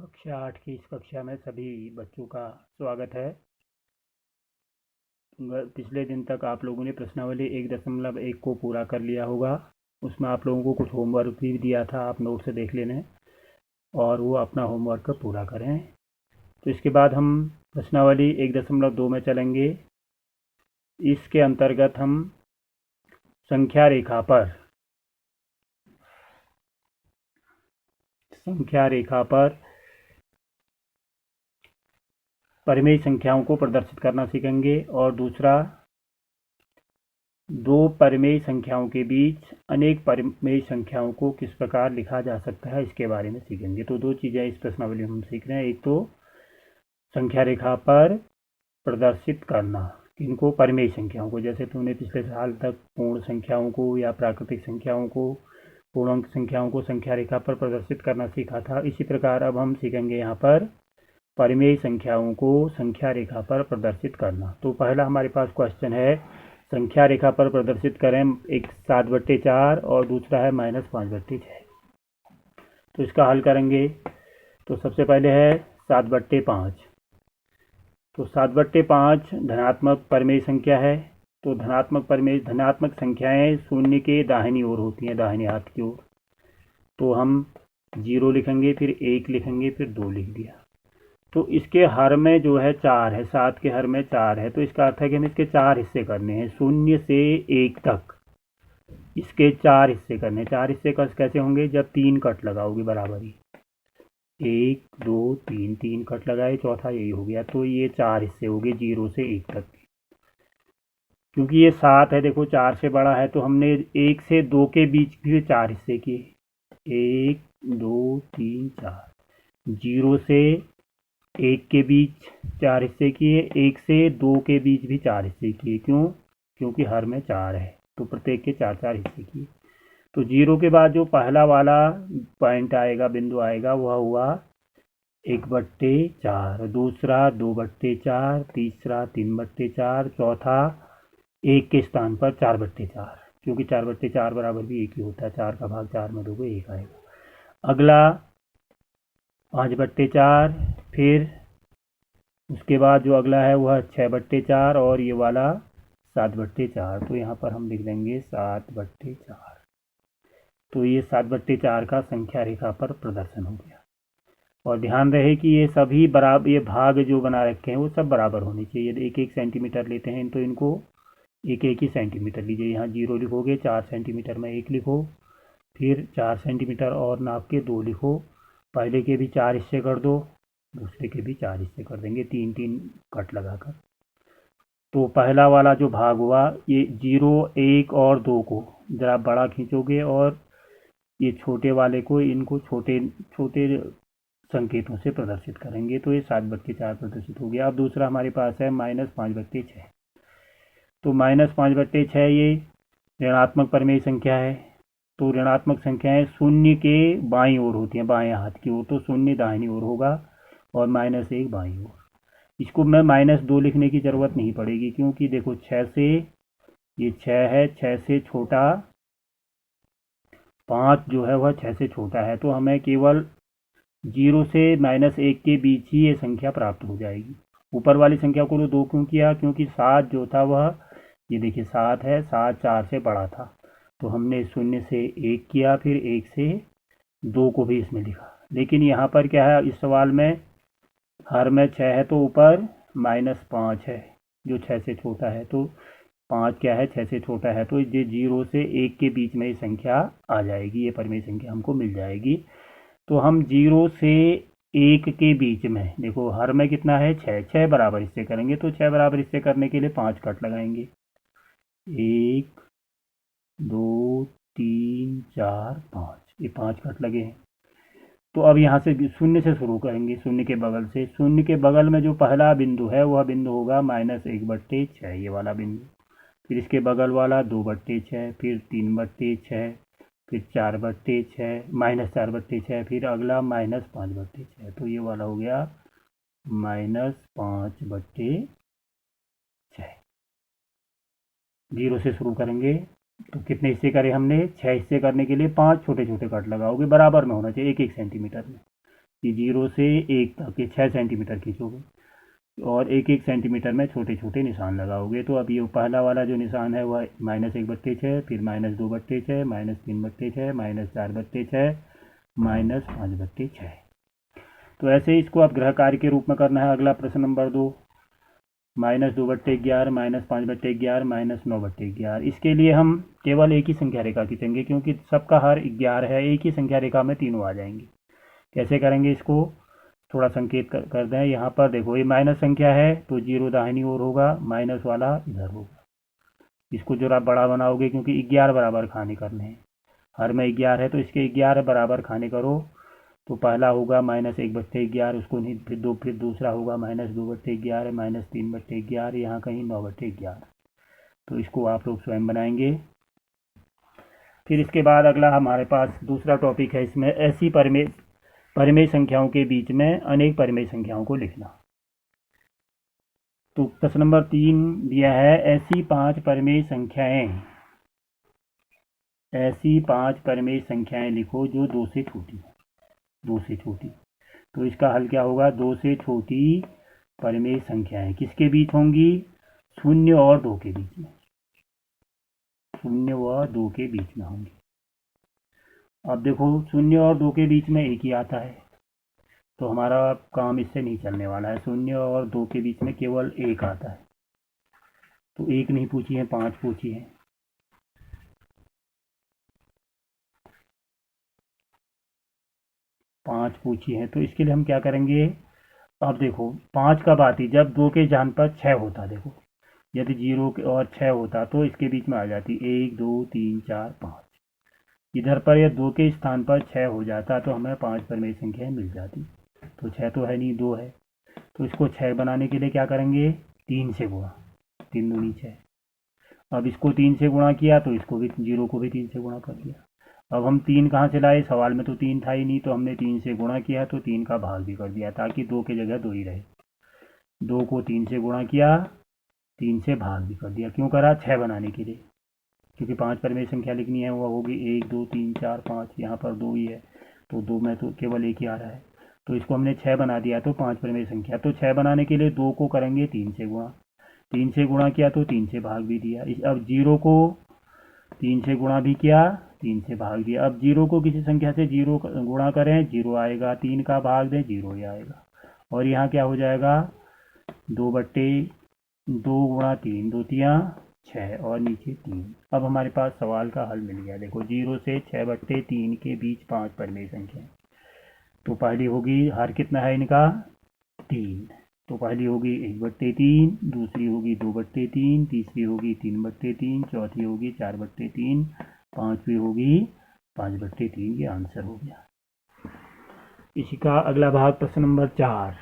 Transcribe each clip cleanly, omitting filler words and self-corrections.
कक्षा 8 की इस कक्षा में सभी बच्चों का स्वागत है। पिछले दिन तक आप लोगों ने प्रश्नावली 1.1 को पूरा कर लिया होगा। उसमें आप लोगों को कुछ होमवर्क भी दिया था, आप नोट से देख लेने और वो अपना होमवर्क पूरा करें। तो इसके बाद हम प्रश्नावली 1.2 में चलेंगे। इसके अंतर्गत हम संख्या रेखा पर परिमेय संख्याओं को प्रदर्शित करना सीखेंगे और दूसरा, दो परिमेय संख्याओं के बीच अनेक परिमेय संख्याओं को किस प्रकार लिखा जा सकता है इसके बारे में सीखेंगे। तो दो चीज़ें इस प्रश्नावली में हम सीख रहे हैं। एक तो संख्या रेखा पर प्रदर्शित करना इनको परिमेय संख्याओं को, जैसे तुमने पिछले साल तक पूर्ण संख्याओं को या प्राकृतिक संख्याओं को, पूर्णांक संख्याओं को संख्या रेखा पर प्रदर्शित करना सीखा था। इसी प्रकार अब हम सीखेंगे यहाँ पर परिमेय संख्याओं को संख्या रेखा पर प्रदर्शित करना। तो पहला हमारे पास क्वेश्चन है, संख्या रेखा पर प्रदर्शित करें। एक 7/4 और दूसरा है -5/6। तो इसका हल करेंगे। तो सबसे पहले है 7/5। तो 7/5 धनात्मक परिमेय संख्या है। तो धनात्मक संख्याएं शून्य के दाहिनी ओर होती हैं, दाहिने हाथ की ओर। तो हम 0 लिखेंगे, फिर 1 लिखेंगे, फिर 2 लिख दिया। तो इसके हर में जो है 4 है, 7 के हर में 4 है। तो इसका अर्थ है कि हमें इसके 4 हिस्से करने हैं, 0 से 1 तक इसके 4 हिस्से करने। 4 हिस्से कैसे होंगे? जब 3 कट लगाओगे बराबरी, 1 2 3, 3 कट लगाए, चौथा यही हो गया। तो ये 4 हिस्से हो गए 0 से 1 तक। क्योंकि ये 7 है, देखो 4 से बड़ा है, तो हमने 1 से 2 के बीच भी 4 हिस्से किए, 1 2 3 4। 0 से 1 के बीच 4 हिस्से किए, 1 से 2 के बीच भी 4 हिस्से किए। क्यों? क्योंकि हर में 4 है, तो प्रत्येक के 4-4 हिस्से किए। तो 0 के बाद जो पहला वाला पॉइंट आएगा, बिंदु आएगा, वह हुआ 1/4, दूसरा 2/4, तीसरा 3/4, चौथा 1 के स्थान पर 4/4, क्योंकि 4/4 बराबर भी 1 ही होता है। 4 का भाग 4 में दोगे 1 आएगा। अगला 5/4, फिर उसके बाद जो अगला है वह 6/4 और ये वाला 7/4। तो यहाँ पर हम लिख देंगे 7/4। तो ये 7/4 का संख्या रेखा पर प्रदर्शन हो गया। और ध्यान रहे कि ये सभी बराबर, ये भाग जो बना रखे हैं वो सब बराबर होने चाहिए। यदि 1-1 सेंटीमीटर लेते हैं तो इनको 1-1 ही सेंटीमीटर लीजिए। यहाँ 0 लिखोगे, 4 सेंटीमीटर में 1 लिखो, फिर 4 सेंटीमीटर और नाप के 2 लिखो। पहले के भी 4 हिस्से कर दो, दूसरे के भी 4 हिस्से कर देंगे, 3-3 कट लगाकर। तो पहला वाला जो भाग हुआ, ये 0 1 और 2 को ज़रा बड़ा खींचोगे और ये छोटे वाले को, इनको छोटे छोटे संकेतों से प्रदर्शित करेंगे। तो ये 7/4 प्रदर्शित हो गया। अब दूसरा हमारे पास है -5/6। तो -5/6 ये ऋणात्मक परिमेय संख्या है। तो ऋणात्मक संख्याएं शून्य के बाईं ओर होती हैं, बाएं हाथ की ओर। तो शून्य दाहिनी ओर होगा और -1 बाईं ओर। इसको मैं -2 लिखने की ज़रूरत नहीं पड़ेगी, क्योंकि देखो 6 से, ये 6 है, 6 से छोटा 5 जो है वह 6 से छोटा है। तो हमें केवल 0 से -1 के बीच ही ये संख्या प्राप्त हो जाएगी। ऊपर वाली संख्या को 2 क्यों किया? क्योंकि 7 जो था वह, ये देखिए 7 है, 7 4 से बड़ा था। तो हमने 0 से 1 किया, फिर 1 से 2 को भी इसमें लिखा। लेकिन यहाँ पर क्या है, इस सवाल में हर में 6 है, तो ऊपर -5 है जो 6 से छोटा है। तो 5 क्या है, 6 से छोटा है। तो ये 0 से 1 के बीच में ये संख्या आ जाएगी, ये परिमेय संख्या हमको मिल जाएगी। तो हम 0 से 1 के बीच में, देखो हर में कितना है, 6 बराबर हिस्से करेंगे। तो 6 बराबर हिस्से करने के लिए 5 कट लगाएंगे, 1 2 3 4 5, ये 5 कट लगे हैं। तो अब यहाँ से 0 से शुरू करेंगे, 0 के बगल से। 0 के बगल में जो पहला बिंदु है वह बिंदु होगा -1/6, ये वाला बिंदु। फिर इसके बगल वाला 2/6, फिर 3/6, फिर 4/6, -4/6, फिर अगला -5/6। तो ये वाला हो गया -5/6। 0 से शुरू करेंगे। तो कितने हिस्से करे हमने? 6 हिस्से करने के लिए 5 छोटे छोटे कट लगाओगे, बराबर में होना चाहिए, 1-1 सेंटीमीटर में। ये 0 से 1 तक ये 6 सेंटीमीटर खींचोगे और एक एक सेंटीमीटर में छोटे छोटे निशान लगाओगे। तो अब ये पहला वाला जो निशान है वह -1/6, फिर -2/6, -3/6, -4/6, -5/6। तो ऐसे इसको आप गृह कार्य के रूप में करना है। अगला प्रश्न नंबर 2, -2/11, -5/11, -9/11। इसके लिए हम केवल एक ही संख्या रेखा खींचेंगे क्योंकि सबका हर 11 है, एक ही संख्या रेखा में तीनों आ जाएंगे। कैसे करेंगे इसको, थोड़ा संकेत कर दें। यहाँ पर देखो ये माइनस संख्या है तो 0 दाहिनी ओर होगा, माइनस वाला इधर होगा। इसको जो आप बड़ा बनाओगे क्योंकि 11 बराबर खाने करने हैं, हर में 11 है तो इसके 11 बराबर खाने करो। तो पहला होगा -1/11, उसको नहीं, फिर दूसरा होगा -2/11, -3/11, यहाँ कहीं 9/11। तो इसको आप लोग स्वयं बनाएंगे। फिर इसके बाद अगला हमारे पास दूसरा टॉपिक है, इसमें ऐसी परिमेय संख्याओं के बीच में अनेक परिमेय संख्याओं को लिखना। तो प्रश्न नंबर 3 दिया है, ऐसी 5 परिमेय संख्याएं लिखो जो 2 से छोटी है। 2 से छोटी, तो इसका हल क्या होगा, 2 से छोटी परिमेय संख्याएं किसके बीच होंगी, 0 और 2 के बीच में, 0 व 2 के बीच में होंगी। अब देखो 0 और 2 के बीच में एक ही आता है, तो हमारा काम इससे नहीं चलने वाला है। 0 और 2 के बीच में केवल 1 आता है, तो 1 नहीं पूछी है, 5 पूछी है। पाँच पूछी है, तो इसके लिए हम क्या करेंगे। अब देखो 5 कब आती, जब 2 के स्थान पर 6 होता। देखो यदि 0 और 6 होता तो इसके बीच में आ जाती 1 2 3 4 5। इधर पर यह 2 के स्थान पर 6 हो जाता तो हमें 5 परिमेय संख्याएं मिल जाती। तो 6 तो है नहीं, 2 है, तो इसको 6 बनाने के लिए क्या करेंगे, 3 से गुणा, 3 दूनी 6। अब इसको 3 से गुणा किया तो इसको भी, 0 को भी 3 से गुणा कर दिया। अब हम 3 कहाँ से लाए, सवाल में तो 3 था ही नहीं, तो हमने 3 से गुणा किया तो 3 का भाग भी कर दिया ताकि 2 की जगह 2 ही रहे। 2 को 3 से गुणा किया, 3 से भाग भी कर दिया। क्यों करा, 6 बनाने के लिए, क्योंकि 5 परिमेय संख्या लिखनी है, वह होगी 1 2 3 4 5। यहाँ पर 2 ही है तो 2 में तो केवल 1 ही आ रहा है, तो इसको हमने 6 बना दिया तो 5 परिमेय संख्या। तो 6 बनाने के लिए 2 को करेंगे 3 से गुणा, 3 से गुणा किया तो 3 से भाग भी दिया। अब 0 को 3 से गुणा भी किया, 3 से भाग दिया। अब 0 को किसी संख्या से 0 गुणा करें, 0 आएगा, 3 का भाग दें, 0 ही आएगा। और यहाँ क्या हो जाएगा, 2 गुणा 3, 2 तियाँ 6 और नीचे 3। अब हमारे पास सवाल का हल मिल गया। देखो 0 से 6/3 के बीच 5 परिमेय संख्या। तो पहली होगी, हर कितना है इनका, 3। तो पहली होगी 1/3, दूसरी होगी 2/3, तीसरी होगी 3/3, चौथी होगी 4/3, पांचवी होगी 5/3। ये आंसर हो गया। इसी का अगला भाग प्रश्न नंबर 4,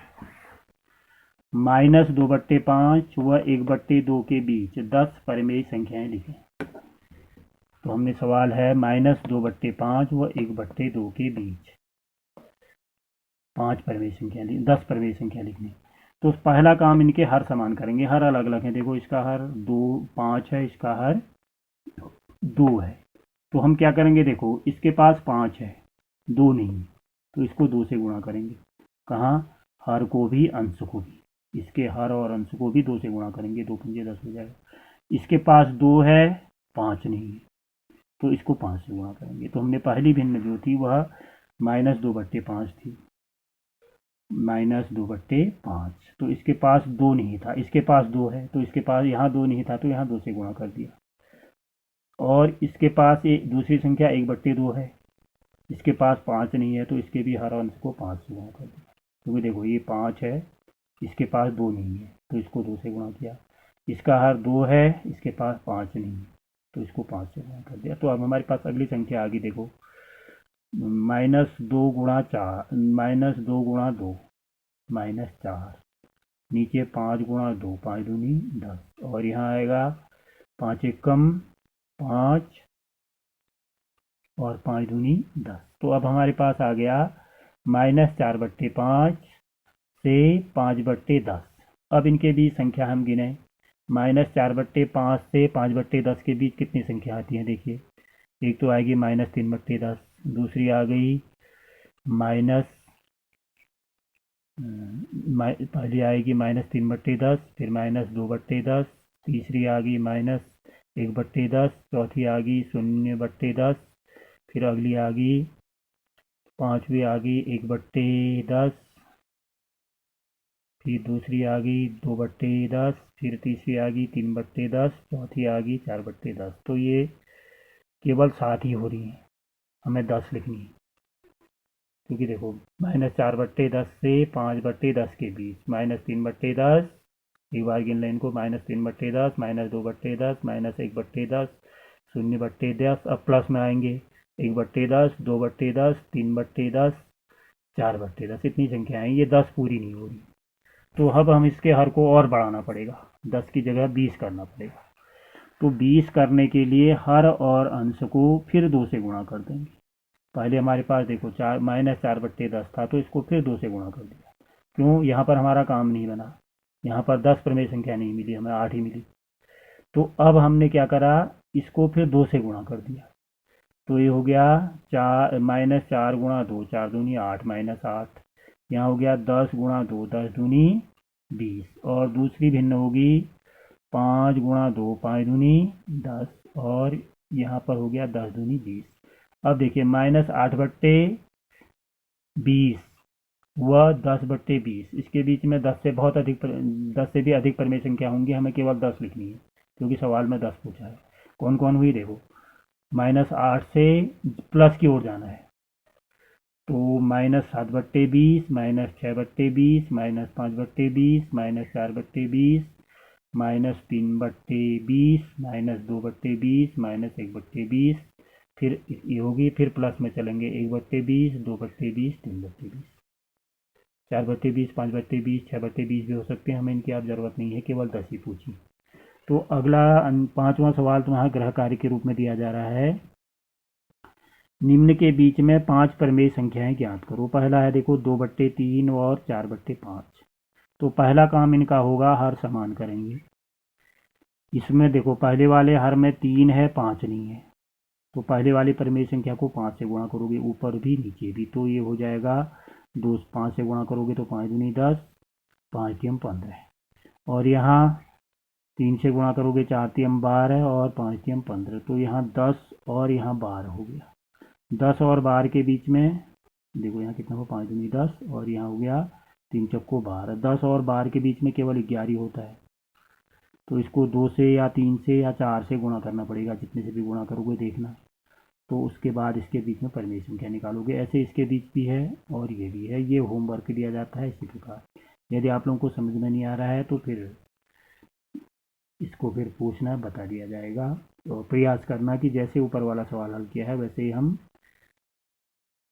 -2/5 व 1/2 के बीच 10 परिमेय संख्याएं लिखें। तो हमने सवाल है -2/5 व 1/2 के बीच 5 परिमेय संख्या 10 परिमेय संख्या लिखनी। तो पहला काम, इनके हर समान करेंगे, हर अलग अलग है। देखो इसका हर 5 है, इसका हर 2 है, तो हम क्या करेंगे, देखो इसके पास 5 है, 2 नहीं, तो इसको 2 से गुणा करेंगे। कहाँ, हर को भी अंश को भी, इसके हर और अंश को भी 2 से गुणा करेंगे, 2 पंजे 10 हो जाएगा। इसके पास 2 है, 5 नहीं है, तो इसको 5 से गुणा करेंगे। तो हमने पहली भिन्न जो थी वह -2/5 थी, -2/5। तो इसके पास 2 नहीं था, इसके पास 2 है, तो इसके पास यहाँ 2 नहीं था तो यहाँ 2 से गुणा कर दिया। और इसके पास एक दूसरी संख्या 1/2 है, इसके पास 5 नहीं है, तो इसके भी हर अंश को 5 से गुणा कर दिया। क्योंकि देखो ये 5 है, इसके पास 2 नहीं है, तो इसको 2 से गुणा किया। इसका हर 2 है, इसके पास 5 नहीं है, तो इसको 5 से गुणा कर दिया। तो अब हमारे पास अगली संख्या आ गई, देखो -2 गुणा 4, -2 गुणा 2, -4, नीचे 5 गुणा 2, 5 दूनी 10, और यहाँ आएगा 5 एकम 5 और 5 दूनी 10। तो अब हमारे पास आ गया -4/5 से 5/10। अब इनके बीच संख्या हम गिने, -4/5 से 5/10 के बीच कितनी संख्या आती है, देखिए एक तो आएगी -3/10, दूसरी आ गई पहली आएगी -3/10, फिर -2/10, तीसरी आ गई -1/10, चौथी आ गई 0/10, फिर अगली आ गई पाँचवीं आ गई 1/10, फिर दूसरी आ गई 2/10, फिर तीसरी आ गई 3/10, चौथी आ गई 4/10। तो ये केवल 7 ही हो रही हैं, हमें 10 लिखनी है, क्योंकि देखो -4/10 से 5/10 के बीच, -3/10, एक बार गिन लें इनको, -3/10, -2/10, -1/10, 0/10, अब प्लस में आएंगे 1/10, 2/10, 3/10, 4/10, इतनी संख्या है, ये 10 पूरी नहीं हो रही। तो अब हम इसके हर को और बढ़ाना पड़ेगा, 10 की जगह 20 करना पड़ेगा। तो 20 करने के लिए हर और अंश को फिर 2 से गुणा कर देंगे। पहले हमारे पास देखो -4/10 था, तो इसको फिर 2 से गुणा कर दिया। क्यों? यहाँ पर हमारा काम नहीं बना, यहाँ पर 10 प्रमेय संख्या नहीं मिली, हमें 8 ही मिली। तो अब हमने क्या करा, इसको फिर 2 से गुणा कर दिया। तो ये हो गया -4 गुणा 2, 4 दूनी 8, -8। यहाँ हो गया 10 गुणा 2, 10 दूनी 20। और दूसरी भिन्न होगी 5 गुणा 2, 5 दूनी 10। और यहाँ पर हो गया 10 दूनी 20। अब देखिए -8/20 वह 10/20, इसके बीच में 10 से बहुत अधिक 10 से भी अधिक परमेय संख्या होंगी, हमें केवल 10 लिखनी है, क्योंकि सवाल में 10 पूछा है। कौन कौन हुई देखो, -8 से प्लस की ओर जाना है, तो -7/20, -6/20, -5/20, -4/20, -3/20, -2/20, -1/20, फिर ये होगी, फिर प्लस में चलेंगे 1/20, 2/20, 3/20, 4/20, 5/20, 6/20 भी हो सकते हैं, हमें इनकी आप जरूरत नहीं है, केवल 10 ही पूछी। तो अगला 5वां सवाल तुम्हारा गृह कार्य के रूप में दिया जा रहा है, निम्न के बीच में 5 प्रमेय संख्याएं ज्ञात करो। पहला है देखो 2/3 और 4/5। तो पहला काम इनका होगा, हर समान करेंगे। इसमें देखो पहले वाले हर में 3 है, 5 नहीं है, तो पहले वाली प्रमेय संख्या को 5 से गुणा करोगे, ऊपर भी नीचे भी, तो ये हो जाएगा 5 से गुणा करोगे तो 5 दूनी 10, 5 तियम 15। और यहाँ 3 से गुणा करोगे 4 तियम 12 और 5 तियम 15, तो यहाँ 10 और यहाँ 12 हो गया। 10 और 12 के बीच में देखो यहाँ कितना हो, 5 दूनी 10 और यहाँ हो गया 3 चौको 12। 10 और 12 के बीच में केवल 11 होता है, तो इसको 2 से या 3 से या 4 से गुणा करना पड़ेगा, जितने से भी गुणा करोगे देखना। तो उसके बाद इसके बीच में परमेय संख्या निकालोगे। ऐसे इसके बीच भी है और ये भी है, ये होमवर्क दिया जाता है इसी प्रकार। यदि आप लोगों को समझ में नहीं आ रहा है तो फिर इसको फिर पूछना, बता दिया जाएगा। तो प्रयास करना कि जैसे ऊपर वाला सवाल हल किया है वैसे ही हम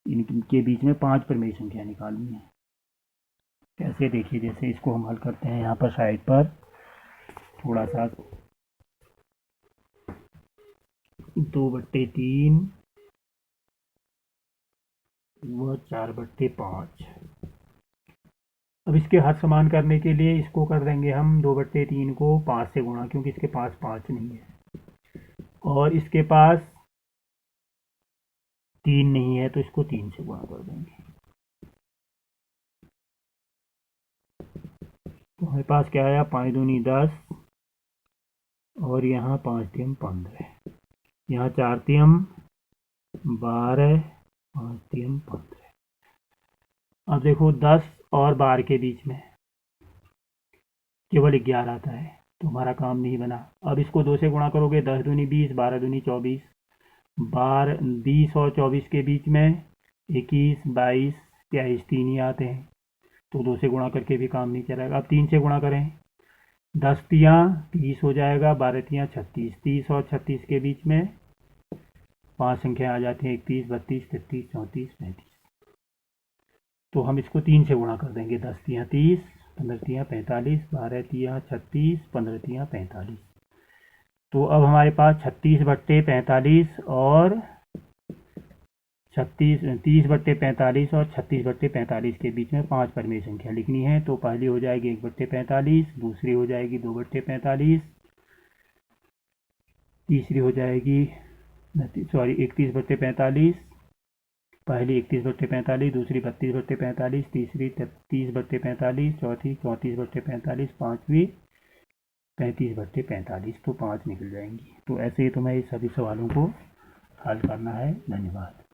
इनके बीच में 5 प्रमेय संख्या निकालनी है। कैसे देखिए, जैसे इसको हम हल करते हैं, यहाँ पर साइड पर थोड़ा सा 2/3 व 4/5। अब इसके हर समान करने के लिए इसको कर देंगे हम 2/3 को 5 से गुणा, क्योंकि इसके पास 5 नहीं है, और इसके पास 3 नहीं है, तो इसको 3 से गुणा कर देंगे। तो हमारे पास क्या आया, 5 दूनी 10 और यहाँ 5 तियम 15, यहाँ 4 तियम 12, 5 तियम 15। अब देखो 10 और 12 के बीच में केवल 11 आता है, तो हमारा काम नहीं बना। अब इसको 2 से गुणा करोगे, 10 दूनी 20, 12 दूनी 24, 20 और 24 के बीच में 21, 22, 23, 3 ही आते हैं, तो 2 से गुणा करके भी काम नहीं चलेगा। अब 3 से गुणा करें, 10 तियाँ 30 हो जाएगा, 12 तियाँ 36, 30 और 36 के बीच में 5 संख्या आ जाती हैं, 31, 32, 33, 34, 35। तो हम इसको 3 से गुणा कर देंगे, 10 तियाँ 30, 15 तियाँ 45, 12 तियाँ 36, 15 तियाँ 45। तो अब हमारे पास 36/45 और 30/45 और 36/45 के बीच में 5 परमेय संख्या लिखनी है। तो पहली हो जाएगी 1/45, दूसरी हो जाएगी 2/45, तीसरी हो जाएगी 31/45, पहली 31/45, दूसरी 32/45, तीसरी 33/45, चौथी 34/45, पाँचवीं 35/45, तो 5 निकल जाएंगी। तो ऐसे ही तुम्हें इस सभी सवालों को हल करना है। धन्यवाद।